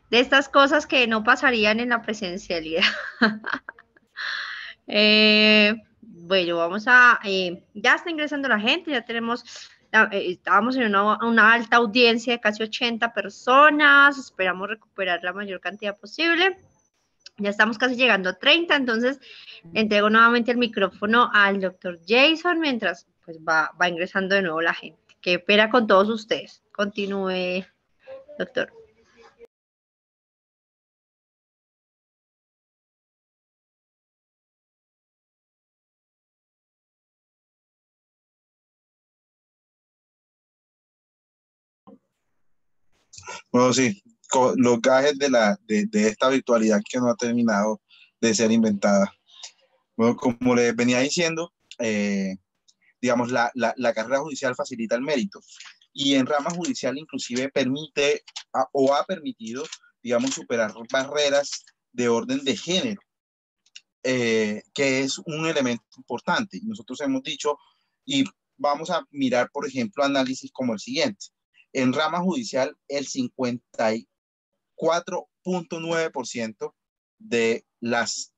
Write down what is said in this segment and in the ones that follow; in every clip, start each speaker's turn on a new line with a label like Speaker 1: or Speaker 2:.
Speaker 1: de estas cosas que no pasarían en la presencialidad. Bueno, ya está ingresando la gente, ya tenemos, estábamos en una alta audiencia de casi 80 personas, esperamos recuperar la mayor cantidad posible. Ya estamos casi llegando a 30, entonces entrego nuevamente el micrófono al doctor Jason mientras pues va ingresando de nuevo la gente. Qué espera con todos ustedes. Continúe, doctor.
Speaker 2: Bueno, sí, los gajes de esta virtualidad que no ha terminado de ser inventada. Bueno, como les venía diciendo, digamos, la carrera judicial facilita el mérito y en rama judicial inclusive permite o ha permitido, digamos, superar barreras de orden de género, que es un elemento importante. Nosotros hemos dicho, y vamos a mirar, por ejemplo, análisis como el siguiente. En rama judicial, el 54.9% de los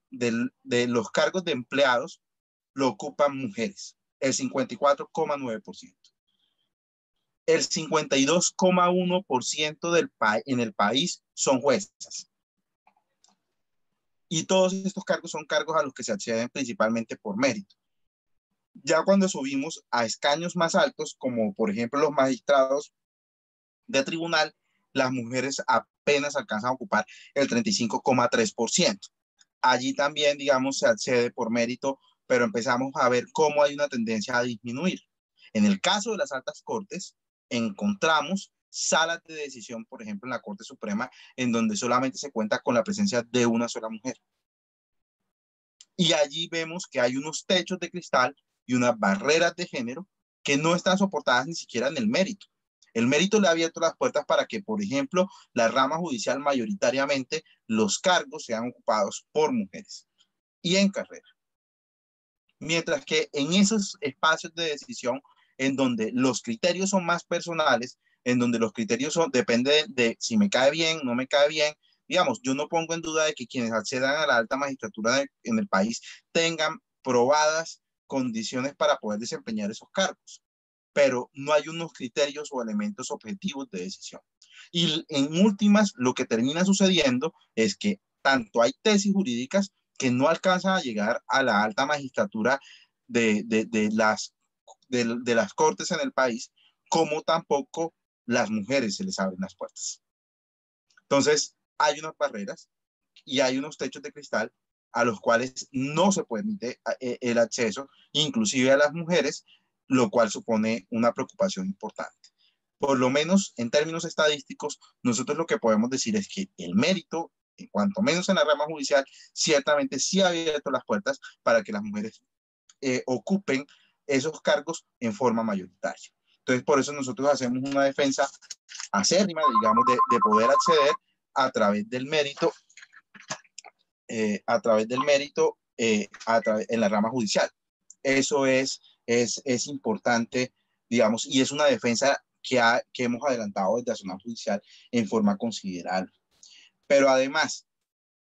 Speaker 2: cargos de empleados lo ocupan mujeres, el 54.9%. El 52.1% en el país son juezas. Y todos estos cargos son cargos a los que se acceden principalmente por mérito. Ya cuando subimos a escaños más altos, como por ejemplo los magistrados de tribunal, las mujeres apenas alcanzan a ocupar el 35.3%. Allí también, digamos, se accede por mérito, pero empezamos a ver cómo hay una tendencia a disminuir. En el caso de las altas cortes, encontramos salas de decisión, por ejemplo, en la Corte Suprema, en donde solamente se cuenta con la presencia de una sola mujer. Y allí vemos que hay unos techos de cristal y unas barreras de género que no están soportadas ni siquiera en el mérito. El mérito le ha abierto las puertas para que, por ejemplo, la rama judicial mayoritariamente los cargos sean ocupados por mujeres y en carrera. Mientras que en esos espacios de decisión en donde los criterios son más personales, en donde los criterios depende de si me cae bien, no me cae bien, digamos, yo no pongo en duda de que quienes accedan a la alta magistratura en el país tengan probadas condiciones para poder desempeñar esos cargos, pero no hay unos criterios o elementos objetivos de decisión. Y en últimas, lo que termina sucediendo es que tanto hay tesis jurídicas que no alcanzan a llegar a la alta magistratura de las cortes en el país, como tampoco las mujeres se les abren las puertas. Entonces, hay unas barreras y hay unos techos de cristal a los cuales no se permite el acceso, inclusive a las mujeres, lo cual supone una preocupación importante. Por lo menos en términos estadísticos, nosotros lo que podemos decir es que el mérito, en cuanto menos en la rama judicial, ciertamente sí ha abierto las puertas para que las mujeres ocupen esos cargos en forma mayoritaria. Entonces, por eso nosotros hacemos una defensa acérrima, digamos, de poder acceder a través del mérito, en la rama judicial. Eso es importante, digamos, y es una defensa que hemos adelantado desde la zona judicial en forma considerable. Pero además,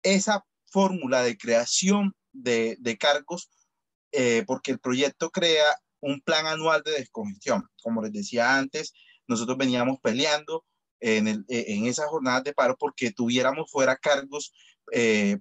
Speaker 2: esa fórmula de creación de cargos, porque el proyecto crea un plan anual de descongestión. Como les decía antes, nosotros veníamos peleando en esas jornadas de paro porque tuviéramos fuera cargos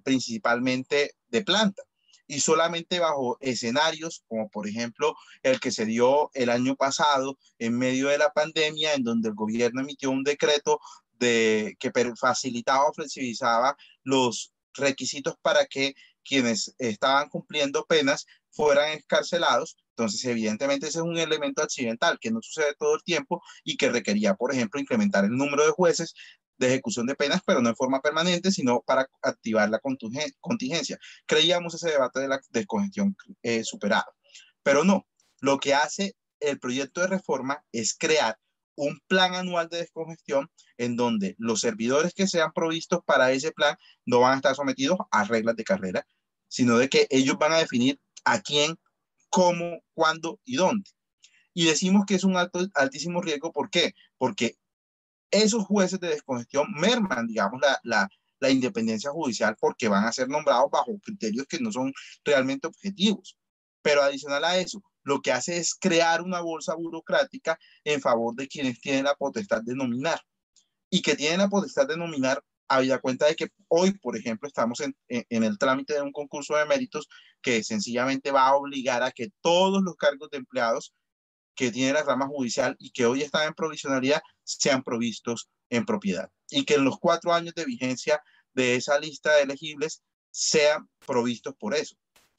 Speaker 2: principalmente de planta y solamente bajo escenarios como por ejemplo el que se dio el año pasado en medio de la pandemia, en donde el gobierno emitió un decreto que facilitaba o flexibilizaba los requisitos para que quienes estaban cumpliendo penas fueran escarcelados. Entonces, evidentemente, ese es un elemento accidental que no sucede todo el tiempo y que requería, por ejemplo, incrementar el número de jueces de ejecución de penas, pero no en forma permanente, sino para activar la contingencia. Creíamos ese debate de la descongestión superado, pero no. Lo que hace el proyecto de reforma es crear un plan anual de descongestión en donde los servidores que sean provistos para ese plan no van a estar sometidos a reglas de carrera, sino de que ellos van a definir a quién, cómo, cuándo y dónde. Y decimos que es un altísimo riesgo, ¿por qué? Porque esos jueces de descongestión merman, digamos, la independencia judicial porque van a ser nombrados bajo criterios que no son realmente objetivos. Pero adicional a eso, lo que hace es crear una bolsa burocrática en favor de quienes tienen la potestad de nominar y que tienen la potestad de nominar habida cuenta de que hoy, por ejemplo, estamos en el trámite de un concurso de méritos que sencillamente va a obligar a que todos los cargos de empleados que tiene la rama judicial y que hoy están en provisionalidad sean provistos en propiedad y que en los 4 años de vigencia de esa lista de elegibles sean provistos por eso.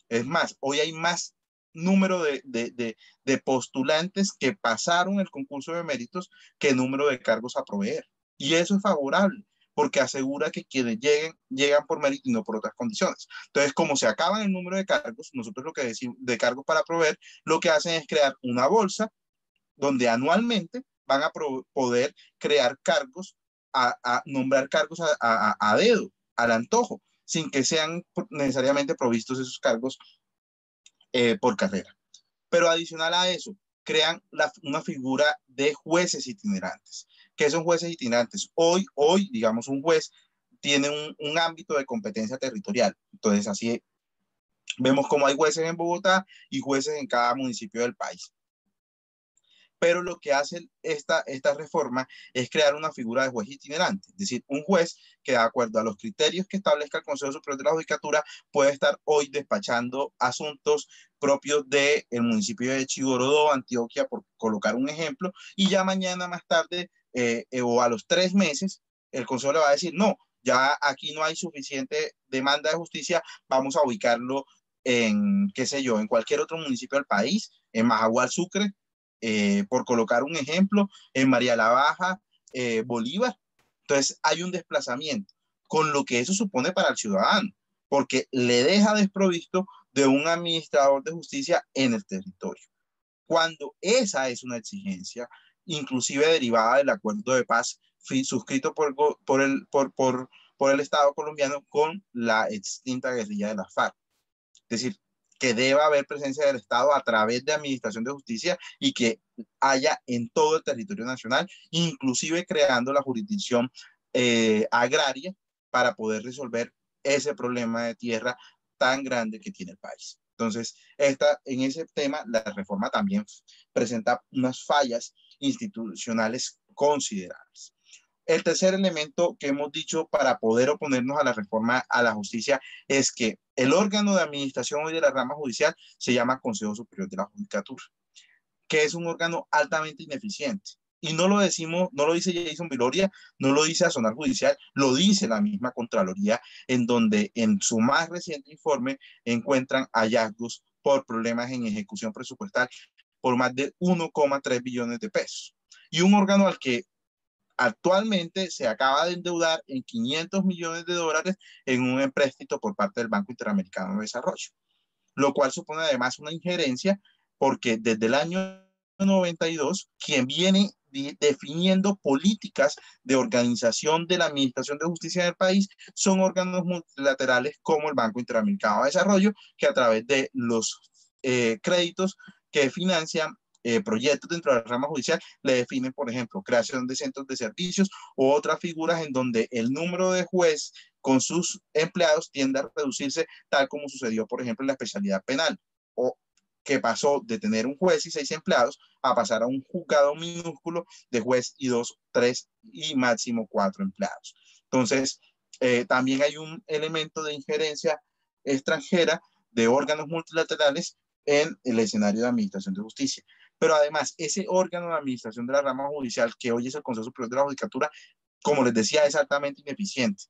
Speaker 2: Es más, hoy hay más número de postulantes que pasaron el concurso de méritos que número de cargos a proveer. Y eso es favorable, porque asegura que quienes llegan por mérito y no por otras condiciones. Entonces, como se acaban el número de cargos, nosotros lo que decimos de cargos para proveer, lo que hacen es crear una bolsa donde anualmente van a poder crear cargos, nombrar cargos a dedo, al antojo, sin que sean necesariamente provistos esos cargos por carrera. Pero adicional a eso, crean una figura de jueces itinerantes. ¿Qué son jueces itinerantes? Hoy digamos, un juez tiene un ámbito de competencia territorial. Entonces, así vemos como hay jueces en Bogotá y jueces en cada municipio del país. Pero lo que hace esta reforma es crear una figura de juez itinerante, es decir, un juez que de acuerdo a los criterios que establezca el Consejo Superior de la Judicatura puede estar hoy despachando asuntos propios del municipio de Chigorodó, Antioquia, por colocar un ejemplo, y ya mañana más tarde o a los 3 meses, el Consejo le va a decir, no, ya aquí no hay suficiente demanda de justicia, vamos a ubicarlo en, qué sé yo, en cualquier otro municipio del país, en Majagual, Sucre, por colocar un ejemplo, en María la Baja, Bolívar. Entonces hay un desplazamiento, con lo que eso supone para el ciudadano, porque le deja desprovisto de un administrador de justicia en el territorio. Cuando esa es una exigencia, inclusive derivada del acuerdo de paz suscrito por el Estado colombiano con la extinta guerrilla de la FARC. Es decir, que deba haber presencia del Estado a través de administración de justicia y que haya en todo el territorio nacional, inclusive creando la jurisdicción agraria para poder resolver ese problema de tierra tan grande que tiene el país. Entonces, en ese tema, la reforma también presenta unas fallas institucionales considerables. El tercer elemento que hemos dicho para poder oponernos a la reforma a la justicia es que el órgano de administración hoy de la rama judicial se llama Consejo Superior de la Judicatura, que es un órgano altamente ineficiente. Y no lo decimos, no lo dice Jason Viloria, no lo dice Azonar Judicial, lo dice la misma Contraloría, en donde en su más reciente informe encuentran hallazgos por problemas en ejecución presupuestal por más de 1,3 billones de pesos. Y un órgano al que actualmente se acaba de endeudar en 500 millones de dólares en un empréstito por parte del Banco Interamericano de Desarrollo, lo cual supone además una injerencia porque desde el año 92, quien viene definiendo políticas de organización de la administración de justicia en el país son órganos multilaterales como el Banco Interamericano de Desarrollo, que a través de los créditos que financian proyectos dentro de la rama judicial le definen, por ejemplo, creación de centros de servicios u otras figuras en donde el número de jueces con sus empleados tiende a reducirse, tal como sucedió, por ejemplo, en la especialidad penal, o que pasó de tener un juez y 6 empleados a pasar a un juzgado minúsculo de juez y 2, 3 y máximo 4 empleados. Entonces, también hay un elemento de injerencia extranjera de órganos multilaterales en el escenario de administración de justicia. Pero además, ese órgano de administración de la rama judicial, que hoy es el Consejo Superior de la Judicatura, como les decía, es altamente ineficiente.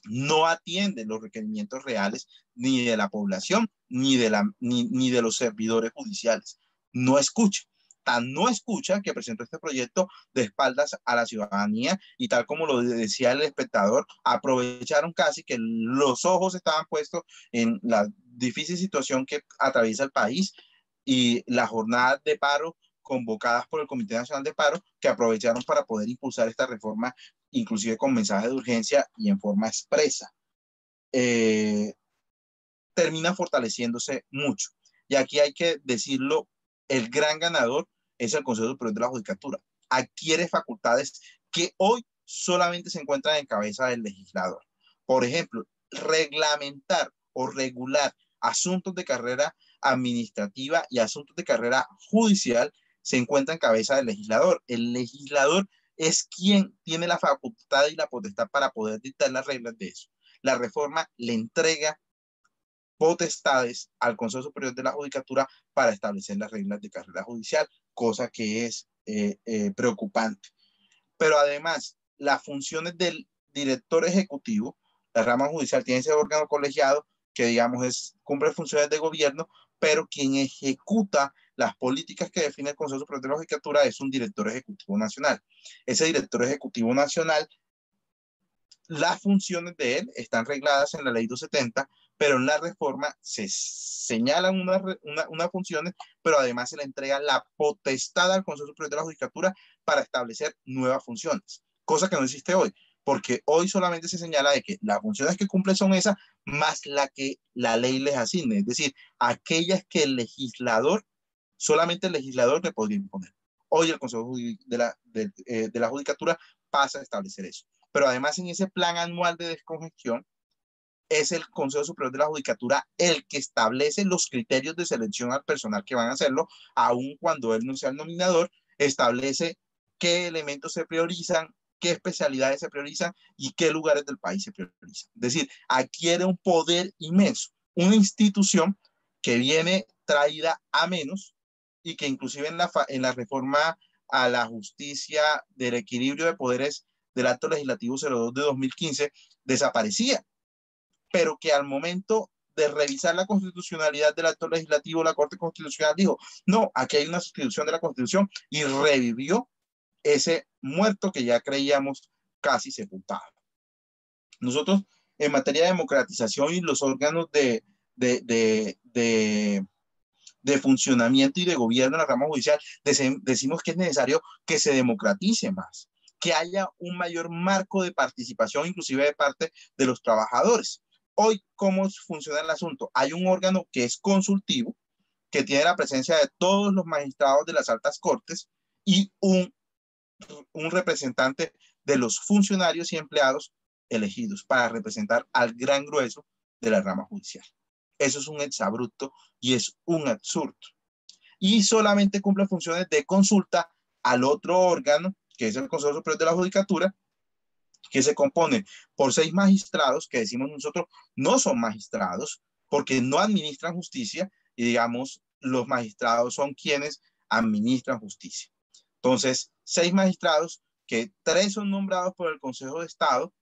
Speaker 2: No atiende los requerimientos reales ni de la población ni de los servidores judiciales. No escucha. Tan no escucha que presentó este proyecto de espaldas a la ciudadanía y tal como lo decía el espectador, aprovecharon casi que los ojos estaban puestos en la difícil situación que atraviesa el país y las jornadas de paro convocadas por el Comité Nacional de Paro, que aprovecharon para poder impulsar esta reforma, inclusive con mensaje de urgencia y en forma expresa. Termina fortaleciéndose mucho. Y aquí hay que decirlo, el gran ganador es el Consejo Superior de la Judicatura. Adquiere facultades que hoy solamente se encuentran en cabeza del legislador. Por ejemplo, reglamentar o regular asuntos de carrera administrativa y asuntos de carrera judicial se encuentra en cabeza del legislador. El legislador es quien tiene la facultad y la potestad para poder dictar las reglas de eso. La reforma le entrega potestades al Consejo Superior de la Judicatura para establecer las reglas de carrera judicial, cosa que es preocupante. Pero además, las funciones del director ejecutivo, la rama judicial tiene ese órgano colegiado que, digamos, cumple funciones de gobierno, pero quien ejecuta las políticas que define el Consejo Superior de la Judicatura es un director ejecutivo nacional. Ese director ejecutivo nacional, las funciones de él están regladas en la ley 270, pero en la reforma se señalan unas funciones, pero además se le entrega la potestad al Consejo Superior de la Judicatura para establecer nuevas funciones, cosa que no existe hoy, porque hoy solamente se señala de que las funciones que cumple son esas, más la que la ley les asigne, es decir, aquellas que el legislador, solamente el legislador le podría imponer. Hoy el Consejo de la Judicatura pasa a establecer eso. Pero además en ese plan anual de descongestión es el Consejo Superior de la Judicatura el que establece los criterios de selección al personal que van a hacerlo, aun cuando él no sea el nominador, establece qué elementos se priorizan, qué especialidades se priorizan y qué lugares del país se priorizan. Es decir, adquiere un poder inmenso, una institución que viene traída a menos y que inclusive en la reforma a la justicia del equilibrio de poderes del acto legislativo 02 de 2015 desaparecía, pero que al momento de revisar la constitucionalidad del acto legislativo, la Corte Constitucional dijo, no, aquí hay una sustitución de la Constitución y revivió ese muerto que ya creíamos casi sepultado. Nosotros, en materia de democratización y los órganos de funcionamiento y de gobierno en la rama judicial, decimos que es necesario que se democratice más, que haya un mayor marco de participación, inclusive de parte de los trabajadores. Hoy, ¿cómo funciona el asunto? Hay un órgano que es consultivo, que tiene la presencia de todos los magistrados de las altas cortes y un representante de los funcionarios y empleados elegidos para representar al gran grueso de la rama judicial. Eso es un exabrupto y es un absurdo. Y solamente cumple funciones de consulta al otro órgano, que es el Consejo Superior de la Judicatura, que se compone por 6 magistrados, que decimos nosotros no son magistrados, porque no administran justicia, y digamos, los magistrados son quienes administran justicia. Entonces, 6 magistrados, que 3 son nombrados por el Consejo de Estado,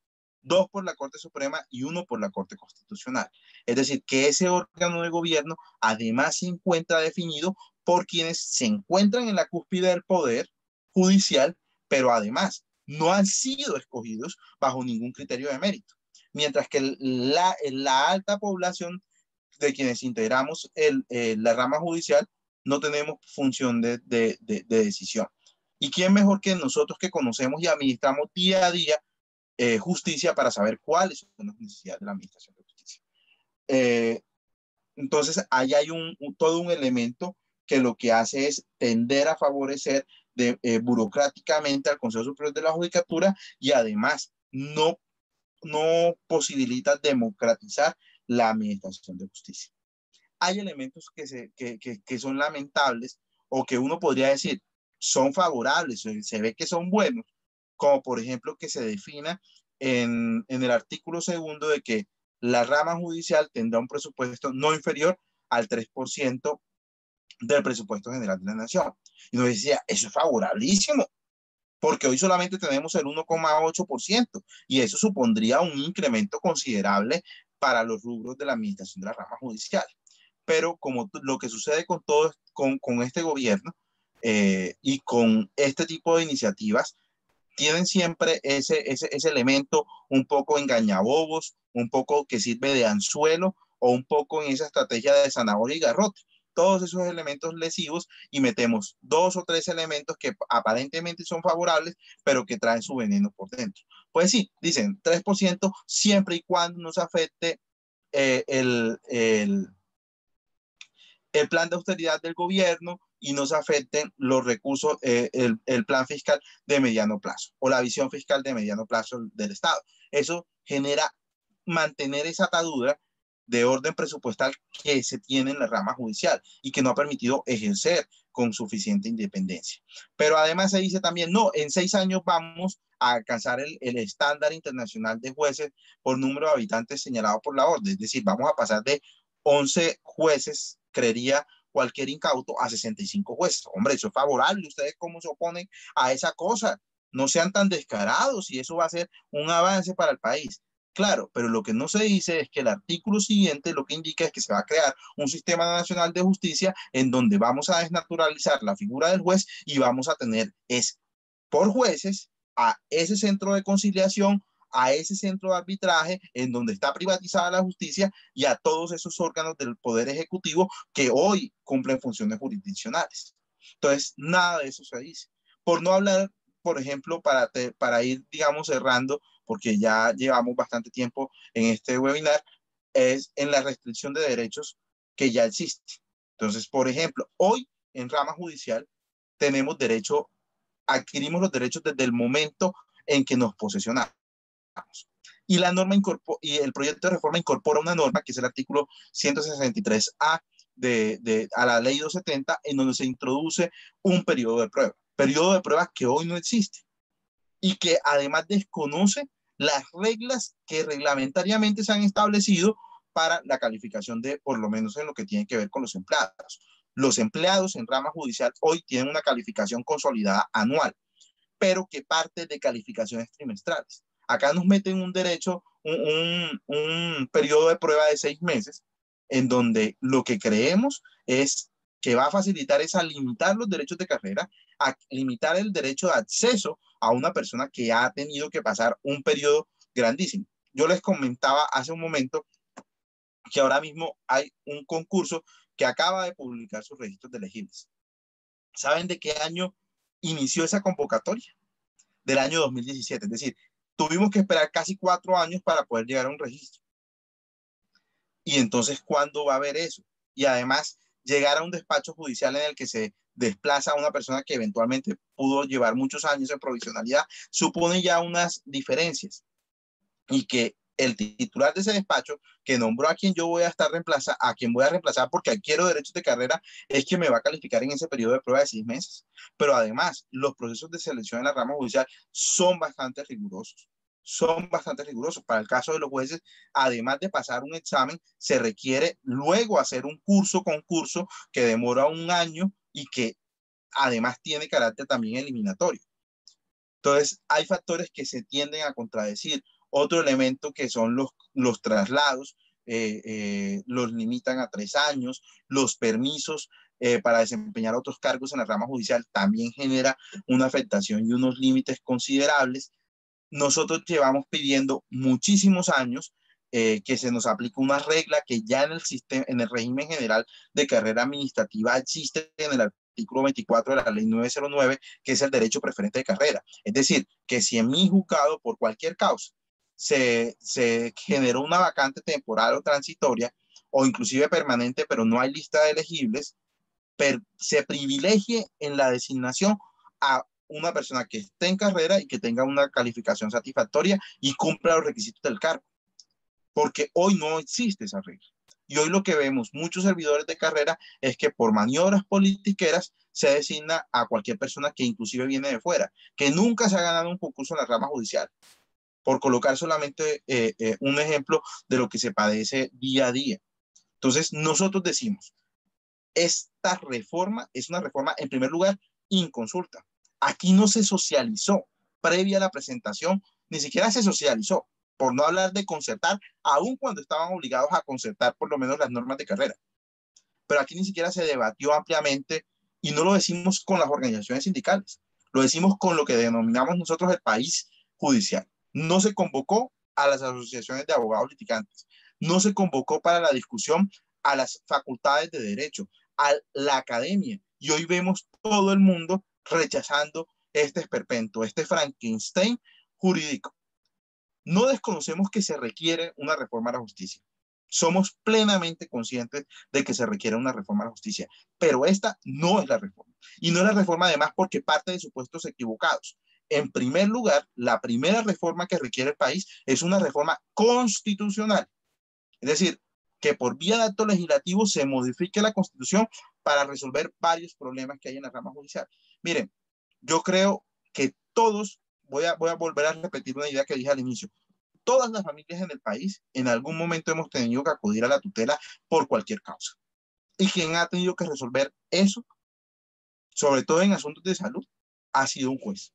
Speaker 2: 2 por la Corte Suprema y 1 por la Corte Constitucional. Es decir, que ese órgano de gobierno además se encuentra definido por quienes se encuentran en la cúspide del poder judicial, pero además no han sido escogidos bajo ningún criterio de mérito. Mientras que la alta población de quienes integramos la rama judicial no tenemos función de decisión. ¿Y quién mejor que nosotros que conocemos y administramos día a día justicia para saber cuáles son las necesidades de la administración de justicia? Entonces, ahí hay todo un elemento que lo que hace es tender a favorecer burocráticamente al Consejo Superior de la Judicatura y además no posibilita democratizar la administración de justicia. Hay elementos que son lamentables o que uno podría decir son favorables, se ve que son buenos, como por ejemplo que se defina en el artículo 2 de que la rama judicial tendrá un presupuesto no inferior al 3% del presupuesto general de la nación. Y nos decía, eso es favorabilísimo, porque hoy solamente tenemos el 1,8% y eso supondría un incremento considerable para los rubros de la administración de la rama judicial. Pero como lo que sucede con este gobierno y con este tipo de iniciativas, tienen siempre ese elemento un poco engañabobos, un poco que sirve de anzuelo o un poco en esa estrategia de zanahoria y garrote. Todos esos elementos lesivos y metemos 2 o 3 elementos que aparentemente son favorables, pero que traen su veneno por dentro. Pues sí, dicen 3% siempre y cuando nos afecte el plan de austeridad del gobierno y no se afecten los recursos, el plan fiscal de mediano plazo o la visión fiscal de mediano plazo del Estado. Eso genera mantener esa atadura de orden presupuestal que se tiene en la rama judicial y que no ha permitido ejercer con suficiente independencia. Pero además se dice también, no, en 6 años vamos a alcanzar el estándar internacional de jueces por número de habitantes señalado por la orden. Es decir, vamos a pasar de 11 jueces, creería cualquier incauto, a 65 jueces. Hombre, eso es favorable. ¿Ustedes cómo se oponen a esa cosa? No sean tan descarados y eso va a ser un avance para el país. Claro, pero lo que no se dice es que el artículo siguiente lo que indica es que se va a crear un sistema nacional de justicia en donde vamos a desnaturalizar la figura del juez y vamos a tener por jueces a ese centro de conciliación, a ese centro de arbitraje en donde está privatizada la justicia y a todos esos órganos del Poder Ejecutivo que hoy cumplen funciones jurisdiccionales. Entonces, nada de eso se dice. Por no hablar, por ejemplo, para ir, digamos, cerrando, porque ya llevamos bastante tiempo en este webinar, es en la restricción de derechos que ya existe. Entonces, por ejemplo, hoy en rama judicial tenemos derecho, adquirimos los derechos desde el momento en que nos posesionamos. Y la norma y el proyecto de reforma incorpora una norma que es el artículo 163A a la ley 270, en donde se introduce un periodo de prueba que hoy no existe y que además desconoce las reglas que reglamentariamente se han establecido para la calificación de, por lo menos en lo que tiene que ver con los empleados. Los empleados en rama judicial hoy tienen una calificación consolidada anual, pero que parte de calificaciones trimestrales. Acá nos meten un derecho, un periodo de prueba de 6 meses, en donde lo que creemos es que va a facilitar es a limitar los derechos de carrera, a limitar el derecho de acceso a una persona que ha tenido que pasar un periodo grandísimo. Yo les comentaba hace un momento que ahora mismo hay un concurso que acaba de publicar sus registros de elegibles. ¿Saben de qué año inició esa convocatoria? Del año 2017. Es decir, tuvimos que esperar casi 4 años para poder llegar a un registro. Y entonces, ¿cuándo va a haber eso? Y además, llegar a un despacho judicial en el que se desplaza a una persona que eventualmente pudo llevar muchos años en provisionalidad, supone ya unas diferencias. Y que el titular de ese despacho que nombró a quien yo voy a estar a quien voy a reemplazar porque adquiero derechos de carrera, es que me va a calificar en ese periodo de prueba de 6 meses. Pero además, los procesos de selección en la rama judicial son bastante rigurosos. Son bastante rigurosos. Para el caso de los jueces, además de pasar un examen, se requiere luego hacer un concurso que demora 1 año y que además tiene carácter también eliminatorio. Entonces, hay factores que se tienden a contradecir. Otro elemento que son los traslados, los limitan a 3 años, los permisos para desempeñar otros cargos en la rama judicial también genera una afectación y unos límites considerables. Nosotros llevamos pidiendo muchísimos años que se nos aplique una regla que ya en el sistema, en el régimen general de carrera administrativa existe en el artículo 24 de la ley 909, que es el derecho preferente de carrera. Es decir, que si en mi juzgado por cualquier causa se generó una vacante temporal o transitoria o inclusive permanente, pero no hay lista de elegibles, se privilegie en la designación a una persona que esté en carrera y que tenga una calificación satisfactoria y cumpla los requisitos del cargo. Porque hoy no existe esa regla. Y hoy lo que vemos muchos servidores de carrera es que por maniobras politiqueras se designa a cualquier persona que inclusive viene de fuera, que nunca se ha ganado un concurso en la rama judicial. Por colocar solamente un ejemplo de lo que se padece día a día. Entonces, nosotros decimos, esta reforma es una reforma, en primer lugar, inconsulta. Aquí no se socializó previa a la presentación, ni siquiera se socializó, por no hablar de concertar, aun cuando estaban obligados a concertar por lo menos las normas de carrera. Pero aquí ni siquiera se debatió ampliamente y no lo decimos con las organizaciones sindicales, lo decimos con lo que denominamos nosotros el país judicial. No se convocó a las asociaciones de abogados litigantes, no se convocó para la discusión a las facultades de derecho, a la academia. Y hoy vemos todo el mundo rechazando este esperpento, este Frankenstein jurídico. No desconocemos que se requiere una reforma a la justicia. Somos plenamente conscientes de que se requiere una reforma a la justicia, pero esta no es la reforma. Y no es la reforma además porque parte de supuestos equivocados. En primer lugar, la primera reforma que requiere el país es una reforma constitucional. Es decir, que por vía de acto legislativo se modifique la Constitución para resolver varios problemas que hay en la rama judicial. Miren, yo creo que todos, voy a volver a repetir una idea que dije al inicio, todas las familias en el país en algún momento hemos tenido que acudir a la tutela por cualquier causa. Y quien ha tenido que resolver eso, sobre todo en asuntos de salud, ha sido un juez.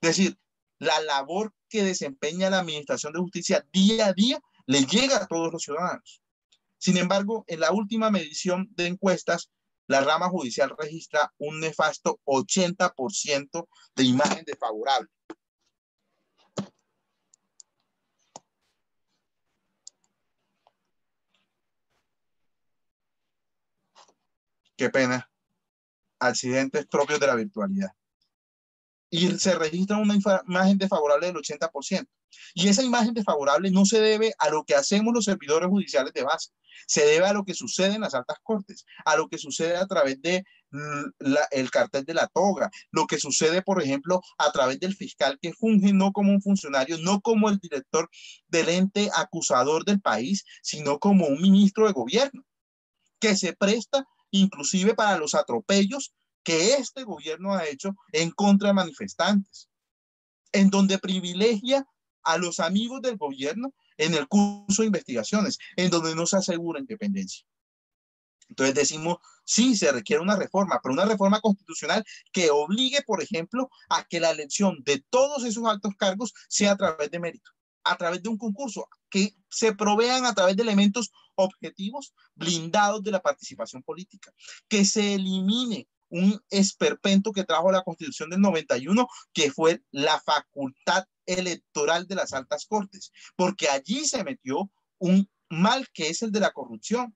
Speaker 2: Es decir, la labor que desempeña la Administración de Justicia día a día le llega a todos los ciudadanos. Sin embargo, en la última medición de encuestas, la rama judicial registra un nefasto 80% de imagen desfavorable. Qué pena. Accidentes propios de la virtualidad. Y se registra una imagen desfavorable del 80%. Y esa imagen desfavorable no se debe a lo que hacemos los servidores judiciales de base, se debe a lo que sucede en las altas cortes, a lo que sucede a través de el cartel de la toga, lo que sucede, por ejemplo, a través del fiscal que funge no como un funcionario, no como el director del ente acusador del país, sino como un ministro de gobierno, que se presta inclusive para los atropellos que este gobierno ha hecho en contra de manifestantes, en donde privilegia a los amigos del gobierno en el curso de investigaciones, en donde no se asegura independencia. Entonces decimos, sí, se requiere una reforma, pero una reforma constitucional que obligue, por ejemplo, a que la elección de todos esos altos cargos sea a través de mérito, a través de un concurso, que se provean a través de elementos objetivos blindados de la participación política, que se elimine un esperpento que trajo la Constitución del 91, que fue la facultad electoral de las altas cortes, porque allí se metió un mal que es el de la corrupción,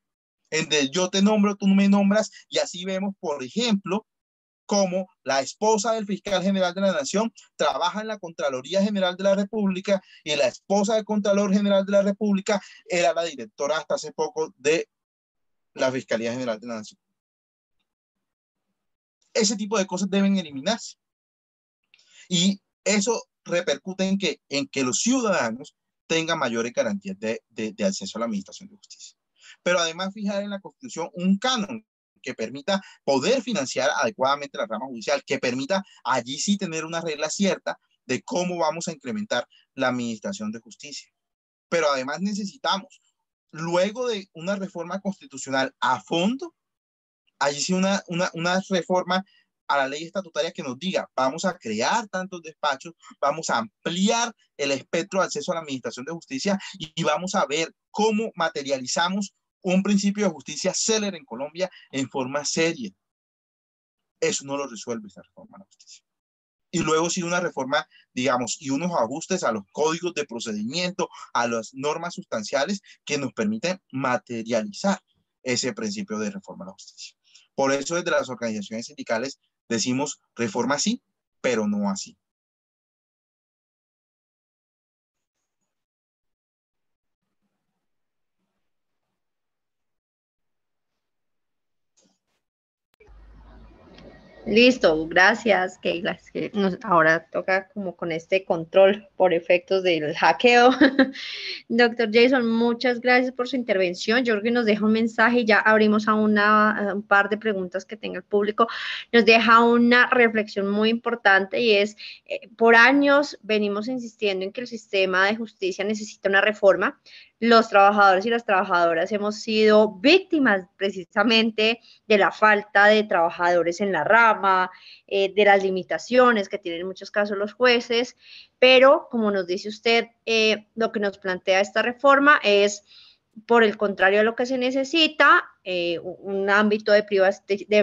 Speaker 2: en de yo te nombro, tú me nombras, y así vemos, por ejemplo, cómo la esposa del fiscal general de la Nación trabaja en la Contraloría General de la República y la esposa del Contralor General de la República era la directora hasta hace poco de la Fiscalía General de la Nación. Ese tipo de cosas deben eliminarse. Y eso repercute en que los ciudadanos tengan mayores garantías de acceso a la administración de justicia. Pero además fijar en la Constitución un canon que permita poder financiar adecuadamente la rama judicial, que permita allí sí tener una regla cierta de cómo vamos a incrementar la administración de justicia. Pero además necesitamos, luego de una reforma constitucional a fondo, allí sí una reforma a la ley estatutaria que nos diga, vamos a crear tantos despachos, vamos a ampliar el espectro de acceso a la administración de justicia y vamos a ver cómo materializamos un principio de justicia célere en Colombia en forma seria. Eso no lo resuelve esa reforma a la justicia. Y luego sí una reforma, digamos, y unos ajustes a los códigos de procedimiento, a las normas sustanciales que nos permiten materializar ese principio de reforma a la justicia. Por eso desde las organizaciones sindicales decimos reforma sí, pero no así.
Speaker 1: Listo, gracias, Keila. Es que ahora toca como con este control por efectos del hackeo. Doctor Jason, muchas gracias por su intervención. Yo creo que nos deja un mensaje y ya abrimos a un par de preguntas que tenga el público. Nos deja una reflexión muy importante y es, por años venimos insistiendo en que el sistema de justicia necesita una reforma. Los trabajadores y las trabajadoras hemos sido víctimas precisamente de la falta de trabajadores en la rama, de las limitaciones que tienen en muchos casos los jueces, pero como nos dice usted, lo que nos plantea esta reforma es, por el contrario a lo que se necesita, un ámbito de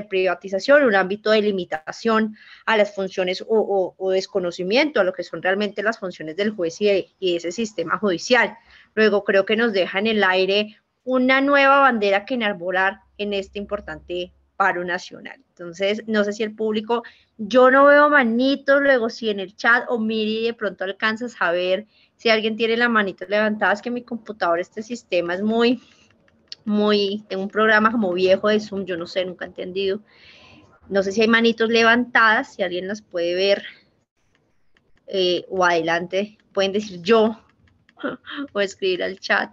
Speaker 1: privatización, un ámbito de limitación a las funciones o desconocimiento a lo que son realmente las funciones del juez y de ese sistema judicial. Luego creo que nos deja en el aire una nueva bandera que enarbolar en este importante paro nacional. Entonces, no sé si el público, yo no veo manitos, luego si en el chat o Miri de pronto alcanzas a ver si alguien tiene la manito levantada, es que mi computador, este sistema es muy tengo un programa como viejo de Zoom, yo no sé, nunca he entendido. No sé si hay manitos levantadas, si alguien las puede ver o adelante, pueden decir yo o escribir al chat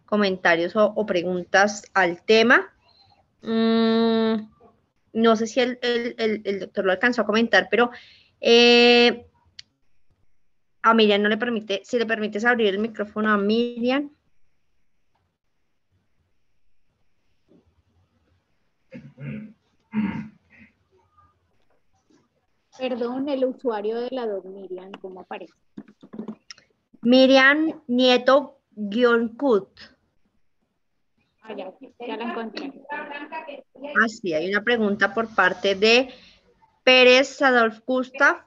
Speaker 1: comentarios o preguntas al tema. No sé si el doctor lo alcanzó a comentar, pero a Miriam no le permite, si le permites abrir el micrófono a Miriam.
Speaker 3: Perdón, el usuario de la dos Miriam, ¿cómo aparece?
Speaker 1: Miriam Nieto-Cut.
Speaker 3: Ya la encontré.
Speaker 1: Sí, hay una pregunta por parte de Pérez Adolf Gustav.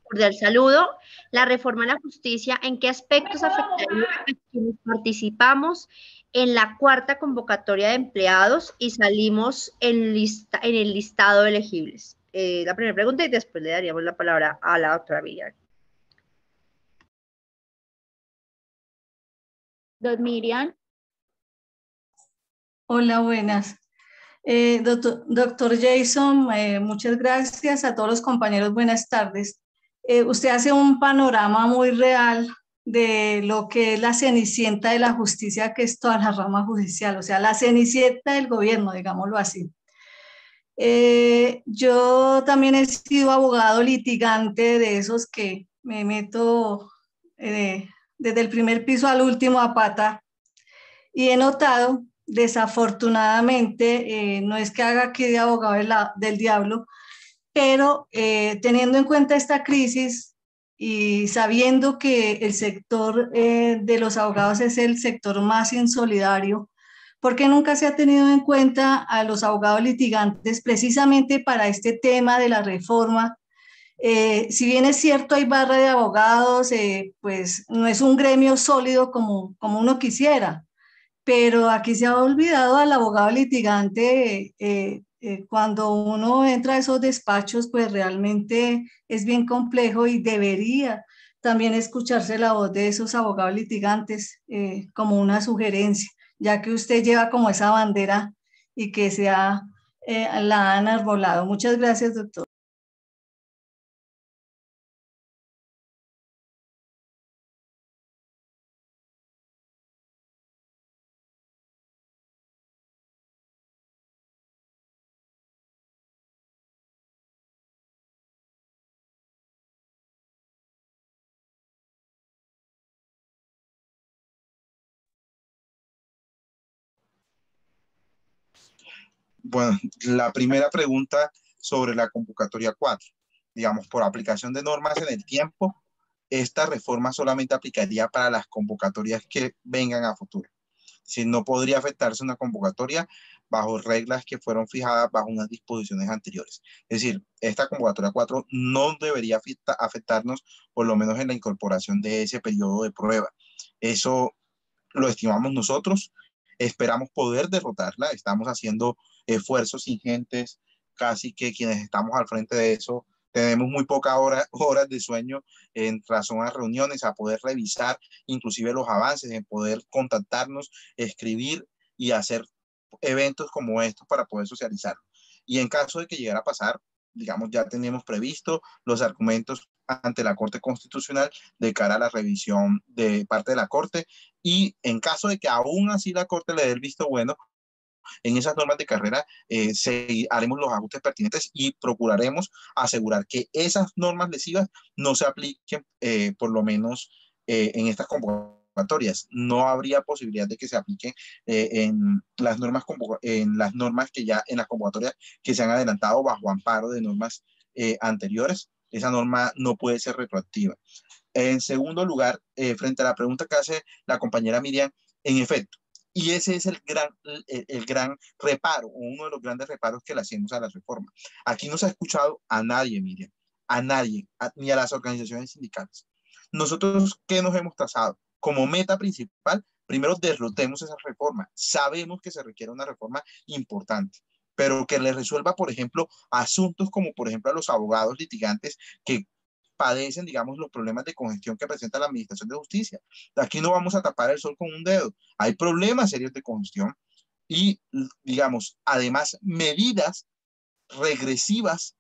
Speaker 1: Cordial saludo. La reforma a la justicia, ¿en qué aspectos afectaría a quienes participamos en la cuarta convocatoria de empleados y salimos en el listado de elegibles? La primera pregunta y después le daríamos la palabra a la doctora Miriam.
Speaker 3: Dos Miriam.
Speaker 4: Hola, buenas. Doctor Jason, muchas gracias. A todos los compañeros, buenas tardes. Usted hace un panorama muy real de lo que es la cenicienta de la justicia, que es toda la rama judicial, o sea, la cenicienta del gobierno, digámoslo así. Yo también he sido abogado litigante de esos que me meto desde el primer piso al último a pata, y he notado, desafortunadamente, no es que haga aquí de abogado del diablo, pero teniendo en cuenta esta crisis y sabiendo que el sector de los abogados es el sector más insolidario, ¿por qué nunca se ha tenido en cuenta a los abogados litigantes precisamente para este tema de la reforma? Si bien es cierto, hay barra de abogados, pues no es un gremio sólido como uno quisiera, pero aquí se ha olvidado al abogado litigante. Cuando uno entra a esos despachos, pues realmente es bien complejo y debería también escucharse la voz de esos abogados litigantes como una sugerencia, ya que usted lleva como esa bandera y que la han arbolado. Muchas gracias, doctor.
Speaker 2: Bueno, la primera pregunta sobre la convocatoria 4. Digamos, por aplicación de normas en el tiempo, esta reforma solamente aplicaría para las convocatorias que vengan a futuro. Si no podría afectarse una convocatoria bajo reglas que fueron fijadas bajo unas disposiciones anteriores. Es decir, esta convocatoria 4 no debería afectarnos, por lo menos en la incorporación de ese periodo de prueba. Eso lo estimamos nosotros, esperamos poder derrotarla, estamos haciendo esfuerzos ingentes, casi que quienes estamos al frente de eso tenemos muy pocas horas de sueño en razón a reuniones, a poder revisar inclusive los avances, en poder contactarnos, escribir y hacer eventos como estos para poder socializar. Y en caso de que llegara a pasar, digamos, ya tenemos previsto los argumentos ante la Corte Constitucional de cara a la revisión de parte de la Corte, y en caso de que aún así la Corte le dé el visto bueno, en esas normas de carrera haremos los ajustes pertinentes y procuraremos asegurar que esas normas lesivas no se apliquen, por lo menos en estas convocatorias. No habría posibilidad de que se apliquen en las normas que ya en las convocatorias que se han adelantado bajo amparo de normas anteriores. Esa norma no puede ser retroactiva. En segundo lugar, frente a la pregunta que hace la compañera Miriam, en efecto, y ese es el gran reparo, uno de los grandes reparos que le hacemos a la reforma. Aquí no se ha escuchado a nadie, Miriam, a nadie, ni a las organizaciones sindicales. Nosotros, ¿qué nos hemos trazado? Como meta principal, primero derrotemos esa reforma. Sabemos que se requiere una reforma importante, pero que le resuelva, por ejemplo, asuntos como, por ejemplo, a los abogados litigantes que padecen, digamos, los problemas de congestión que presenta la Administración de Justicia. Aquí no vamos a tapar el sol con un dedo. Hay problemas serios de congestión y, digamos, además, medidas regresivas,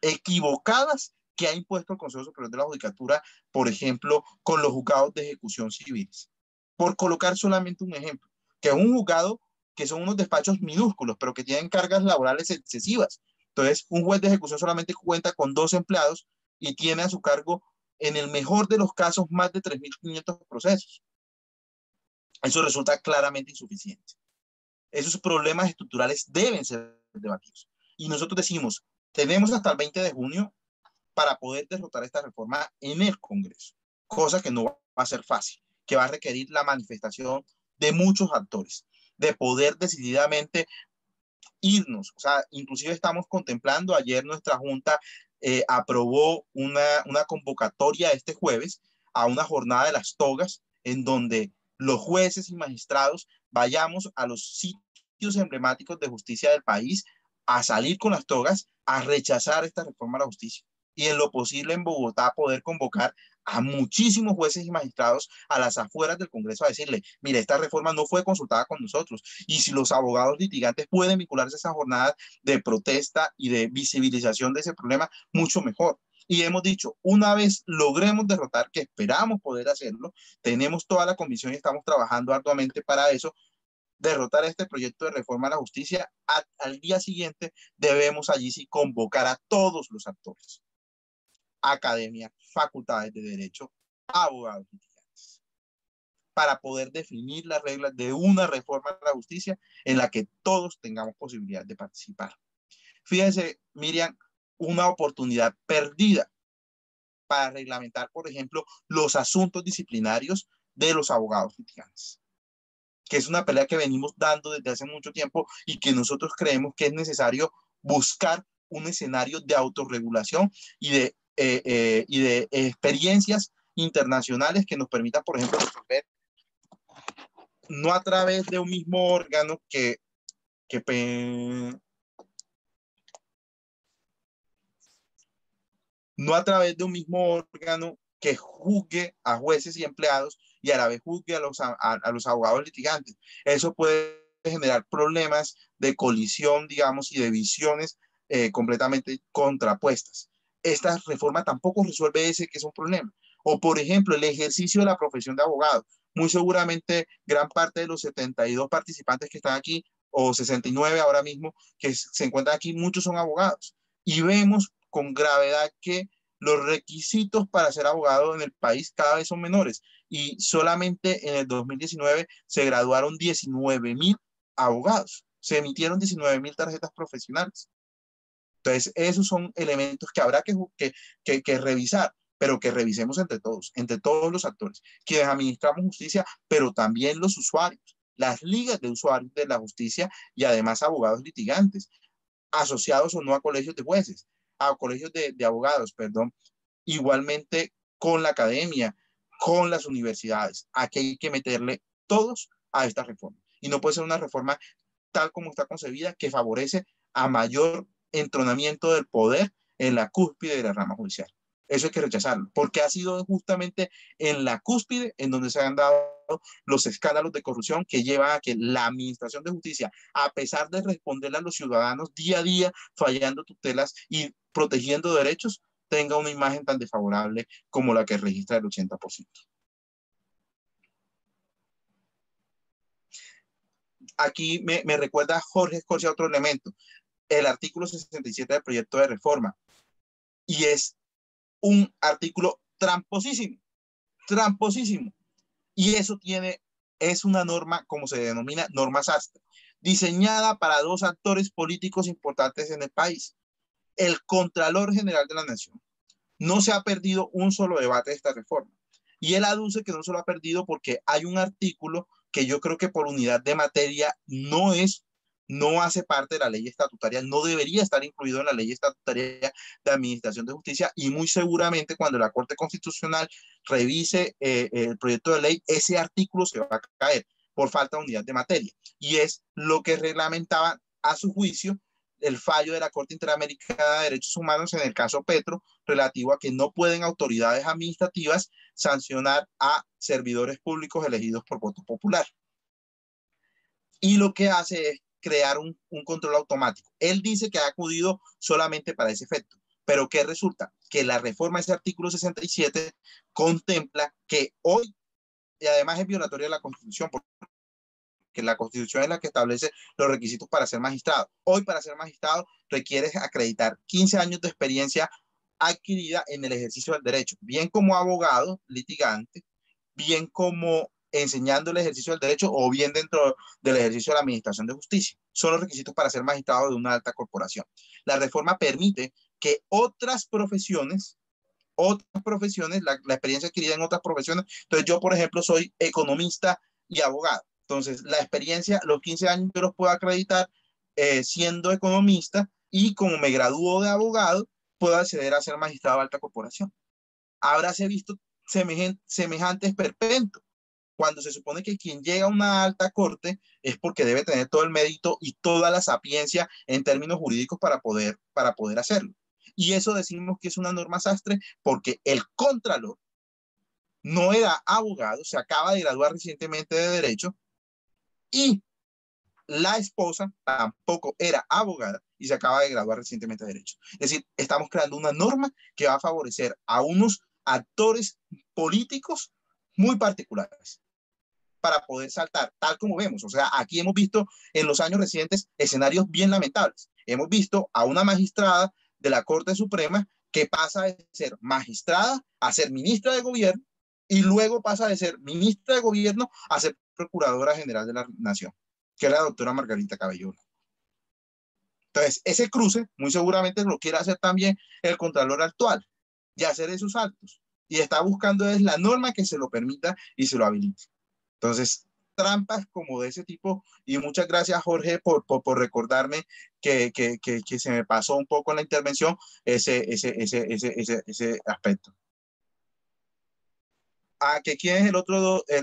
Speaker 2: equivocadas que ha impuesto el Consejo Superior de la Judicatura, por ejemplo, con los juzgados de ejecución civiles. Por colocar solamente un ejemplo, que es un juzgado que son unos despachos minúsculos, pero que tienen cargas laborales excesivas. Entonces, un juez de ejecución solamente cuenta con 2 empleados y tiene a su cargo, en el mejor de los casos, más de 3.500 procesos. Eso resulta claramente insuficiente. Esos problemas estructurales deben ser debatidos. Y nosotros decimos, tenemos hasta el 20 de junio para poder derrotar esta reforma en el Congreso, cosa que no va a ser fácil, que va a requerir la manifestación de muchos actores, de poder decididamente irnos. O sea, inclusive estamos contemplando, ayer nuestra Junta aprobó una convocatoria este jueves a una jornada de las togas, en donde los jueces y magistrados vayamos a los sitios emblemáticos de justicia del país a salir con las togas, a rechazar esta reforma a la justicia. Y en lo posible en Bogotá poder convocar a muchísimos jueces y magistrados a las afueras del Congreso a decirle, mire, esta reforma no fue consultada con nosotros. Y si los abogados litigantes pueden vincularse a esa jornada de protesta y de visibilización de ese problema, mucho mejor. Y hemos dicho, una vez logremos derrotar, que esperamos poder hacerlo, tenemos toda la convicción y estamos trabajando arduamente para eso, derrotar este proyecto de reforma a la justicia, al día siguiente debemos allí sí convocar a todos los actores, academia, facultades de derecho, abogados litigantes, para poder definir las reglas de una reforma a la justicia en la que todos tengamos posibilidad de participar. Fíjense, Miriam, una oportunidad perdida para reglamentar, por ejemplo, los asuntos disciplinarios de los abogados litigantes, que es una pelea que venimos dando desde hace mucho tiempo y que nosotros creemos que es necesario buscar un escenario de autorregulación y de experiencias internacionales que nos permitan, por ejemplo, resolver no a través de un mismo órgano no a través de un mismo órgano que juzgue a jueces y empleados y a la vez juzgue a los abogados litigantes. Eso puede generar problemas de colisión, digamos, y de visiones completamente contrapuestas. Esta reforma tampoco resuelve ese que es un problema. O, por ejemplo, el ejercicio de la profesión de abogado. Muy seguramente gran parte de los 72 participantes que están aquí, o 69 ahora mismo, que se encuentran aquí, muchos son abogados. Y vemos con gravedad que los requisitos para ser abogado en el país cada vez son menores y solamente en el 2019 se graduaron 19.000 abogados, se emitieron 19.000 tarjetas profesionales. Entonces, esos son elementos que habrá que revisar, pero que revisemos entre todos los actores, quienes administramos justicia, pero también los usuarios, las ligas de usuarios de la justicia y además abogados litigantes, asociados o no a colegios de jueces, a colegios de abogados, perdón, igualmente con la academia, con las universidades. Aquí hay que meterle todos a esta reforma. Y no puede ser una reforma tal como está concebida que favorece a mayor entronamiento del poder en la cúspide de la rama judicial. Eso hay que rechazarlo, porque ha sido justamente en la cúspide en donde se han dado los escándalos de corrupción que llevan a que la administración de justicia, a pesar de responderle a los ciudadanos día a día, fallando tutelas y protegiendo derechos, tenga una imagen tan desfavorable como la que registra el 80%. Aquí me recuerda Jorge Escorcia otro elemento, el artículo 67 del proyecto de reforma, y es un artículo tramposísimo, y eso es una norma, como se denomina, norma sastre, diseñada para 2 actores políticos importantes en el país, el Contralor General de la Nación. No se ha perdido un solo debate de esta reforma, y él aduce que no se lo ha perdido porque hay un artículo que yo creo que por unidad de materia no hace parte de la ley estatutaria, no debería estar incluido en la ley estatutaria de administración de justicia, y muy seguramente cuando la Corte Constitucional revise el proyecto de ley, ese artículo se va a caer por falta de unidad de materia, y es lo que reglamentaba a su juicio el fallo de la Corte Interamericana de Derechos Humanos en el caso Petro, relativo a que no pueden autoridades administrativas sancionar a servidores públicos elegidos por voto popular. Y lo que hace es crear un control automático. Él dice que ha acudido solamente para ese efecto, pero ¿qué resulta? Que la reforma de ese artículo 67 contempla que hoy, y además es violatoria de la Constitución, que la Constitución es la que establece los requisitos para ser magistrado. Hoy, para ser magistrado, requieres acreditar 15 años de experiencia adquirida en el ejercicio del derecho, bien como abogado, litigante, bien como enseñando el ejercicio del derecho o bien dentro del ejercicio de la administración de justicia. Son los requisitos para ser magistrado de una alta corporación. La reforma permite que otras profesiones, la experiencia adquirida en otras profesiones, entonces yo, por ejemplo, soy economista y abogado. Entonces, la experiencia, los 15 años yo los puedo acreditar siendo economista y como me gradúo de abogado, puedo acceder a ser magistrado de alta corporación. Habráse visto semejantes perpentos, cuando se supone que quien llega a una alta corte es porque debe tener todo el mérito y toda la sapiencia en términos jurídicos para poder hacerlo. Y eso decimos que es una norma sastre porque el contralor no era abogado, se acaba de graduar recientemente de Derecho, y la esposa tampoco era abogada y se acaba de graduar recientemente de Derecho. Es decir, estamos creando una norma que va a favorecer a unos actores políticos muy particulares para poder saltar, tal como vemos. O sea, aquí hemos visto en los años recientes escenarios bien lamentables. Hemos visto a una magistrada de la Corte Suprema que pasa de ser magistrada a ser ministra de gobierno y luego pasa de ser ministra de gobierno a ser procuradora general de la Nación, que es la doctora Margarita Cabello. Entonces, ese cruce muy seguramente lo quiere hacer también el Contralor actual y hacer esos saltos. Y está buscando es la norma que se lo permita y se lo habilite. Entonces, trampas como de ese tipo. Y muchas gracias, Jorge, por recordarme que se me pasó un poco en la intervención ese aspecto. Que quién es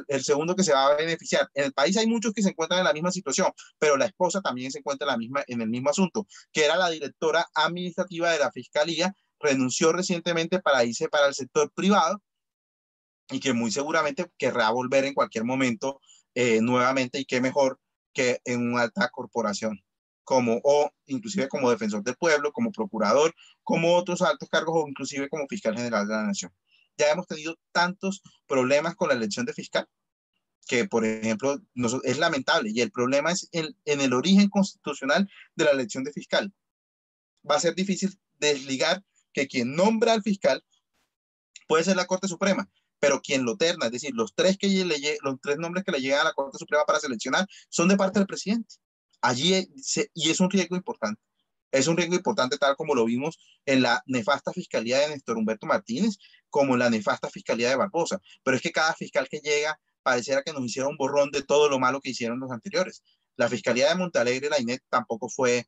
Speaker 2: el segundo que se va a beneficiar. En el país hay muchos que se encuentran en la misma situación, pero la esposa también se encuentra en el mismo asunto, que era la directora administrativa de la Fiscalía, renunció recientemente para irse para el sector privado y que muy seguramente querrá volver en cualquier momento nuevamente, y qué mejor que en una alta corporación, o inclusive como defensor del pueblo, como procurador, como otros altos cargos o inclusive como fiscal general de la nación. Ya hemos tenido tantos problemas con la elección de fiscal que, por ejemplo, es lamentable, y el problema es en el origen constitucional de la elección de fiscal. Va a ser difícil desligar que quien nombra al fiscal puede ser la Corte Suprema, pero quien lo terna, es decir, los tres nombres que le llegan a la Corte Suprema para seleccionar son de parte del presidente. Y es un riesgo importante. Es un riesgo importante, tal como lo vimos en la nefasta fiscalía de Néstor Humberto Martínez, como en la nefasta fiscalía de Barbosa. Pero es que cada fiscal que llega pareciera que nos hiciera un borrón de todo lo malo que hicieron los anteriores. La fiscalía de Montalegre, la INET, tampoco fue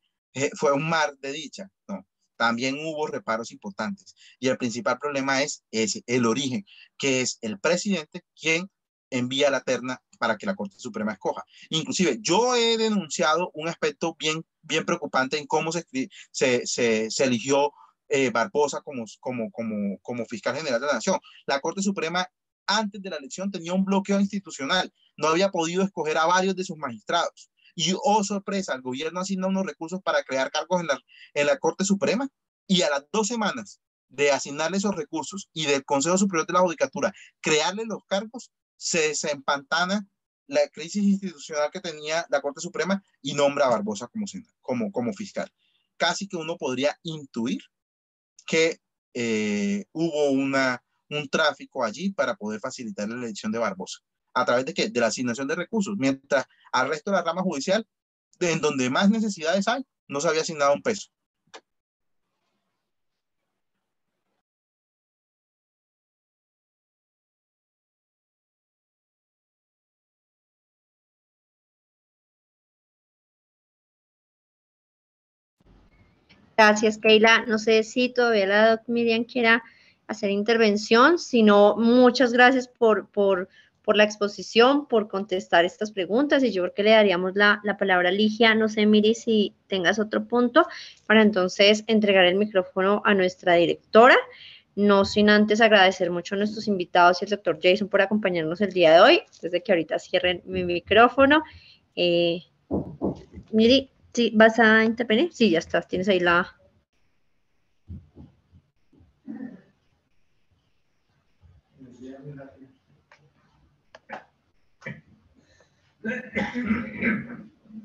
Speaker 2: un mar de dicha, no. También hubo reparos importantes. Y el principal problema es el origen, que es el presidente quien envía la terna para que la Corte Suprema escoja. Inclusive, yo he denunciado un aspecto bien preocupante en cómo se eligió Barbosa como fiscal general de la Nación. La Corte Suprema, antes de la elección, tenía un bloqueo institucional. No había podido escoger a varios de sus magistrados. Y, oh sorpresa, el gobierno asigna unos recursos para crear cargos en la Corte Suprema, y a las 2 semanas de asignarle esos recursos y del Consejo Superior de la Judicatura crearle los cargos, se desempantana la crisis institucional que tenía la Corte Suprema y nombra a Barbosa como fiscal. Casi que uno podría intuir que hubo un tráfico allí para poder facilitar la elección de Barbosa. ¿A través de qué? De la asignación de recursos. Mientras al resto de la rama judicial, en donde más necesidades hay, no se había asignado un peso.
Speaker 1: Gracias, Keila. No sé si todavía la doc Miriam quiera hacer intervención, si no, muchas gracias por por la exposición, por contestar estas preguntas, y yo creo que le daríamos la palabra a Ligia. No sé, Miri, si tengas otro punto, para entonces entregar el micrófono a nuestra directora. No sin antes agradecer mucho a nuestros invitados y al doctor Jason por acompañarnos el día de hoy, desde que ahorita cierren mi micrófono. Miri, ¿sí vas a intervenir? Sí, ya estás, tienes ahí la...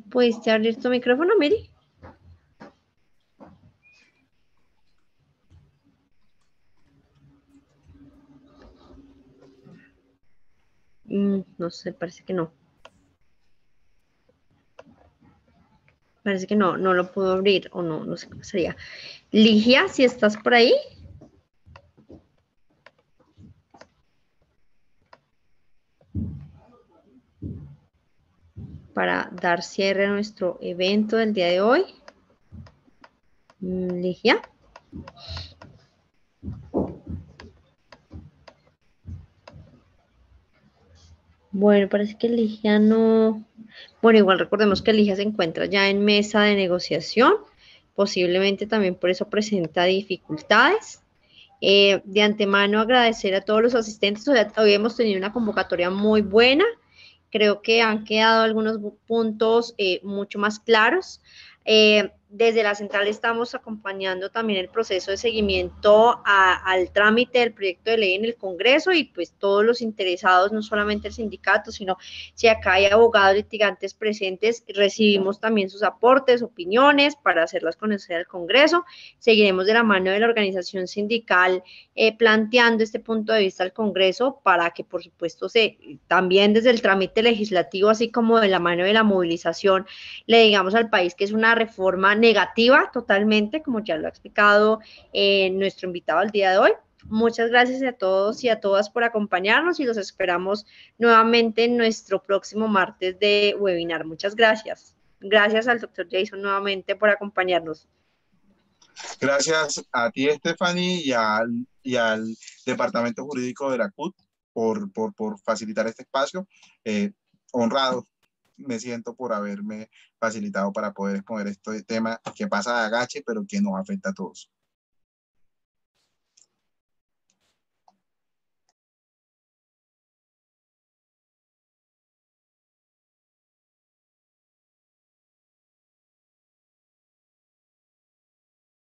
Speaker 1: ¿Pudiste abrir tu micrófono, Miri? No sé, parece que no. Parece que no lo puedo abrir, o no sé qué pasaría. Ligia, si estás por ahí. Para dar cierre a nuestro evento del día de hoy. Ligia. Bueno, parece que Ligia no... Bueno, igual recordemos que Ligia se encuentra ya en mesa de negociación. Posiblemente también por eso presenta dificultades. De antemano agradecer a todos los asistentes. Hoy hemos tenido una convocatoria muy buena. Creo que han quedado algunos puntos mucho más claros. Desde la central estamos acompañando también el proceso de seguimiento al trámite del proyecto de ley en el Congreso, y pues todos los interesados, no solamente el sindicato, sino si acá hay abogados litigantes presentes, recibimos también sus aportes, opiniones para hacerlas conocer al Congreso. Seguiremos de la mano de la organización sindical planteando este punto de vista al Congreso para que, por supuesto, también desde el trámite legislativo, así como de la mano de la movilización, le digamos al país que es una reforma negativa totalmente, como ya lo ha explicado nuestro invitado el día de hoy. Muchas gracias a todos y a todas por acompañarnos, y los esperamos nuevamente en nuestro próximo martes de webinar. Muchas gracias. Gracias al doctor Jason nuevamente por acompañarnos.
Speaker 2: Gracias a ti, Stephanie, y al Departamento Jurídico de la CUT por facilitar este espacio. Honrado me siento por haberme facilitado para poder exponer este tema que pasa de agache, pero que nos afecta a todos.